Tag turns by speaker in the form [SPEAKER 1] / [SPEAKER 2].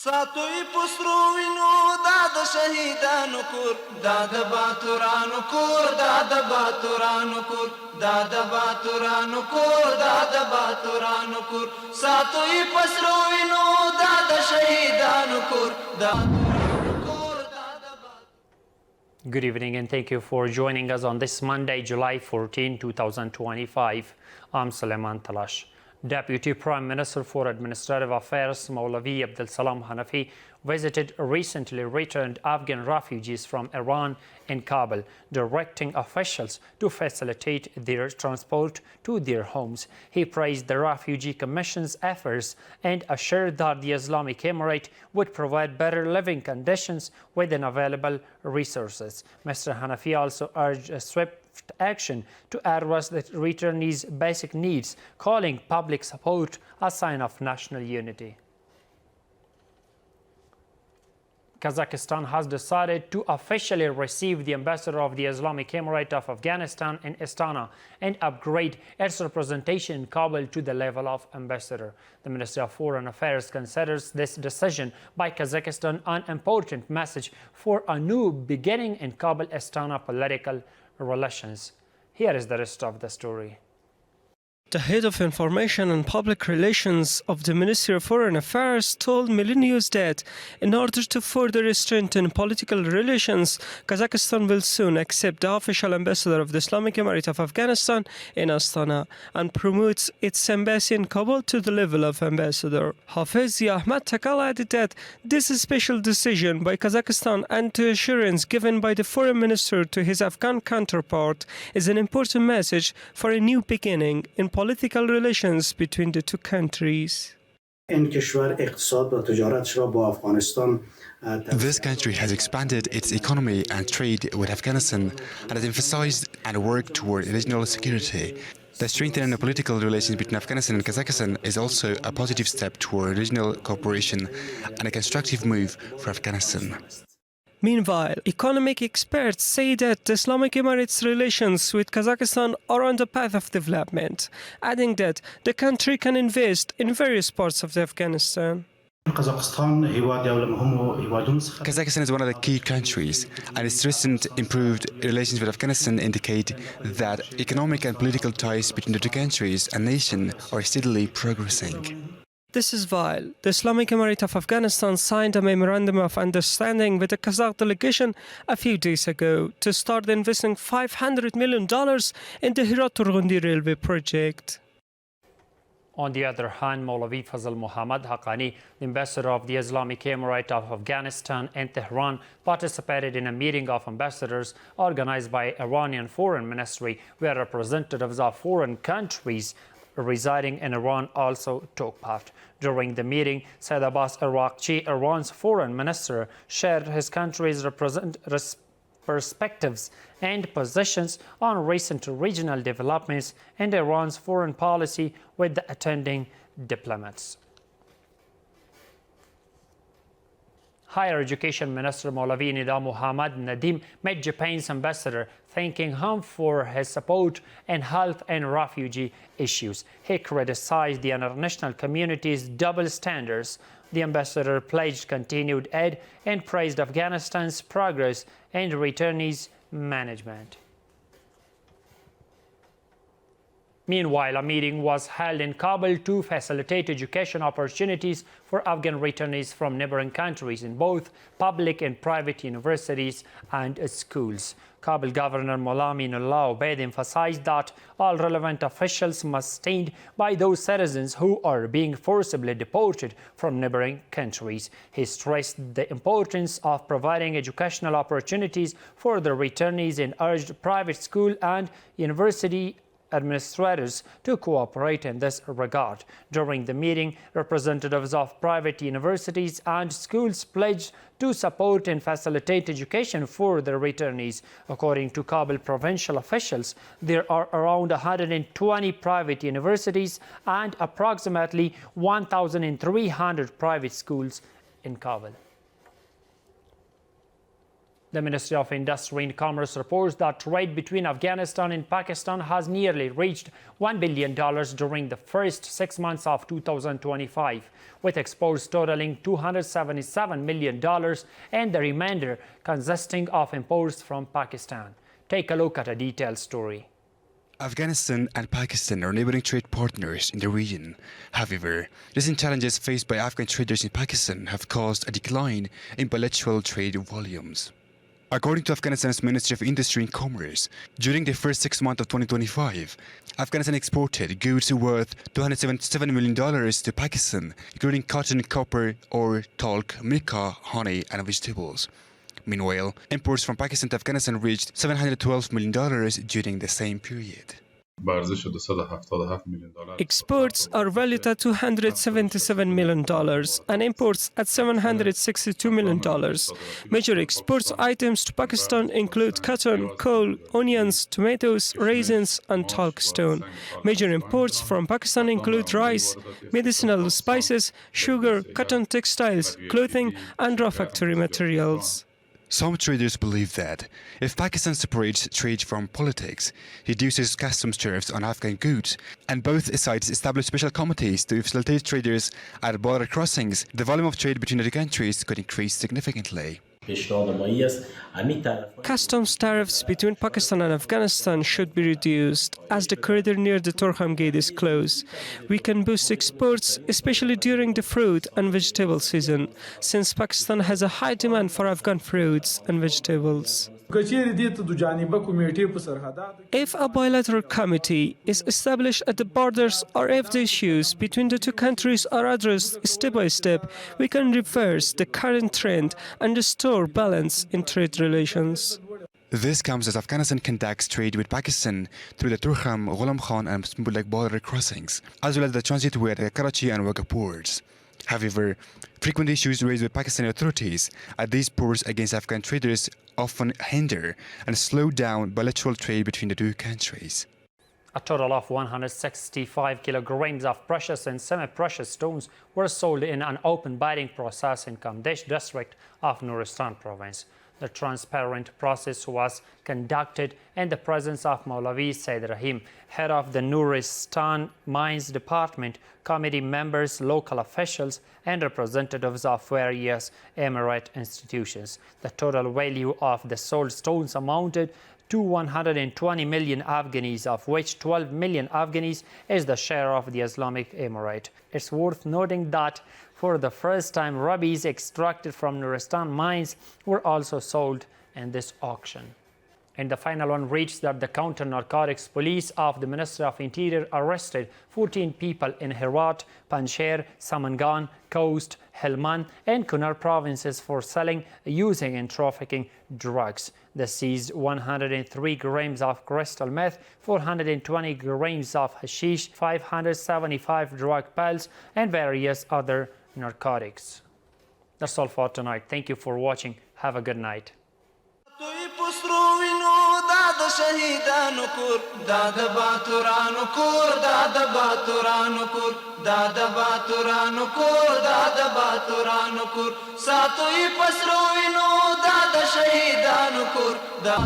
[SPEAKER 1] ساتوی پسروینو داد شهیدانو کور داد باتورانو کور داد باتورانو کور داد باتورانو کور داد باتورانو کور ساتوی پسروینو داد شهیدانو کور
[SPEAKER 2] Good evening and thank you for joining us on this Monday, July 14, 2025. I'm Suleiman Talash. Deputy Prime Minister for Administrative Affairs Maulavi Abdul Salam Hanafi visited recently returned Afghan refugees from Iran in Kabul, directing officials to facilitate their transport to their homes. He praised the Refugee Commission's efforts and assured that the Islamic Emirate would provide better living conditions within available resources. Mr. Hanafi also urged a swift action to address the returnees' basic needs, calling public support a sign of national unity. Kazakhstan has decided to officially receive the ambassador of the Islamic Emirate of Afghanistan in Astana and upgrade its representation in Kabul to the level of ambassador. The Ministry of Foreign Affairs considers this decision by Kazakhstan an important message for a new beginning in Kabul-Astana political relations. Here is the rest of the story.
[SPEAKER 3] The head of information and public relations of the Ministry of Foreign Affairs told Millennials that in order to further strengthen political relations, Kazakhstan will soon accept the official ambassador of the Islamic Emirate of Afghanistan in Astana and promotes its embassy in Kabul to the level of ambassador. Hafiz Ahmad Takal added that this special decision by Kazakhstan and the assurance given by the foreign minister to his Afghan counterpart is an important message for a new beginning in political relations between the two countries.
[SPEAKER 4] This country has expanded its economy and trade with Afghanistan and has emphasized and worked toward regional security. The strengthening of political relations between Afghanistan and Kazakhstan is also a positive step toward regional cooperation and a constructive move for Afghanistan.
[SPEAKER 3] Meanwhile, economic experts say that the Islamic Emirates' relations with Kazakhstan are on the path of development, adding that the country can invest in various parts of Afghanistan.
[SPEAKER 4] Kazakhstan is one of the key countries, and its recent improved relations with Afghanistan indicate that economic and political ties between the two countries and nation are steadily progressing.
[SPEAKER 3] This is while the Islamic Emirate of Afghanistan signed a memorandum of understanding with the Kazakh delegation a few days ago to start investing $500 million in the Herat-Turghundi railway project.
[SPEAKER 2] On the other hand, Maulavi Fazl Muhammad Haqqani, the ambassador of the Islamic Emirate of Afghanistan in Tehran, participated in a meeting of ambassadors organized by Iranian Foreign Ministry, where representatives of foreign countries residing in Iran also took part. During the meeting, Said Abbas Araqchi, Iran's foreign minister, shared his country's perspectives and positions on recent regional developments and Iran's foreign policy with the attending diplomats. Higher Education Minister Maulavi Nida Muhammad Nadim met Japan's ambassador, thanking him for his support in health and refugee issues. He criticized the international community's double standards. The ambassador pledged continued aid and praised Afghanistan's progress and returnees management. Meanwhile, a meeting was held in Kabul to facilitate education opportunities for Afghan returnees from neighboring countries in both public and private universities and schools. Kabul Governor Mullah Aminullah Obaid emphasized that all relevant officials must stand by those citizens who are being forcibly deported from neighboring countries. He stressed the importance of providing educational opportunities for the returnees and urged private school and university administrators to cooperate in this regard. During the meeting, representatives of private universities and schools pledged to support and facilitate education for the returnees. According to Kabul provincial officials, there are around 120 private universities and approximately 1,300 private schools in Kabul. The Ministry of Industry and Commerce reports that trade between Afghanistan and Pakistan has nearly reached $1 billion during the first 6 months of 2025, with exports totaling $277 million and the remainder consisting of imports from Pakistan. Take a look at a detailed story.
[SPEAKER 4] Afghanistan and Pakistan are neighboring trade partners in the region. However, recent challenges faced by Afghan traders in Pakistan have caused a decline in bilateral trade volumes. According to Afghanistan's Ministry of Industry and Commerce, during the first 6 months of 2025, Afghanistan exported goods worth $277 million to Pakistan, including cotton, copper, ore, talc, mica, honey, and vegetables. Meanwhile, imports from Pakistan to Afghanistan reached $712 million during the same period.
[SPEAKER 3] Exports are valued at $277 million and imports at $762 million. Major exports items to Pakistan include cotton, coal, onions, tomatoes, raisins, and talc stone. Major imports from Pakistan include rice, medicinal spices, sugar, cotton textiles, clothing, and raw factory materials.
[SPEAKER 4] Some traders believe that if Pakistan separates trade from politics, reduces customs tariffs on Afghan goods, and both sides establish special committees to facilitate traders at border crossings, the volume of trade between the two countries could increase significantly.
[SPEAKER 3] Customs tariffs between Pakistan and Afghanistan should be reduced as the corridor near the Torkham Gate is closed. We can boost exports, especially during the fruit and vegetable season, since Pakistan has a high demand for Afghan fruits and vegetables. If a bilateral committee is established at the borders, or if the issues between the two countries are addressed step by step, we can reverse the current trend and restore balance in trade relations.
[SPEAKER 4] This comes as Afghanistan conducts trade with Pakistan through the Turkham, Ghulam Khan and Smbulak border crossings, as well as the transit way at the Karachi and Wagah ports. However, frequent issues raised with Pakistani authorities at these ports against Afghan traders often hinder and slow down bilateral trade between the two countries.
[SPEAKER 2] A total of 165 kilograms of precious and semi-precious stones were sold in an open bidding process in Kamdesh district of Nuristan province. The transparent process was conducted in the presence of Maulavi Said Rahim, head of the Nuristan Mines Department, committee members, local officials, and representatives of various emirate institutions. The total value of the sold stones amounted to 120 million Afghanis, of which 12 million Afghanis is the share of the Islamic Emirate. It's worth noting that for the first time, rubies extracted from Nuristan mines were also sold in this auction. And the final one reached that the counter-narcotics police of the Ministry of Interior arrested 14 people in Herat, Panjshir, Samangan, Khost, Helmand and Kunar provinces for selling, using and trafficking drugs. They seized 103 grams of crystal meth, 420 grams of hashish, 575 drug pills and various other narcotics. That's all for tonight. Thank you for watching. Have a good night.
[SPEAKER 1] شهیدانو کور دا د باتورانو کور دا د باتورانو کور دا د باتورانو کور دا د باتورانو کور ساتوي پسرو وینو دا د شهیدانو کور دا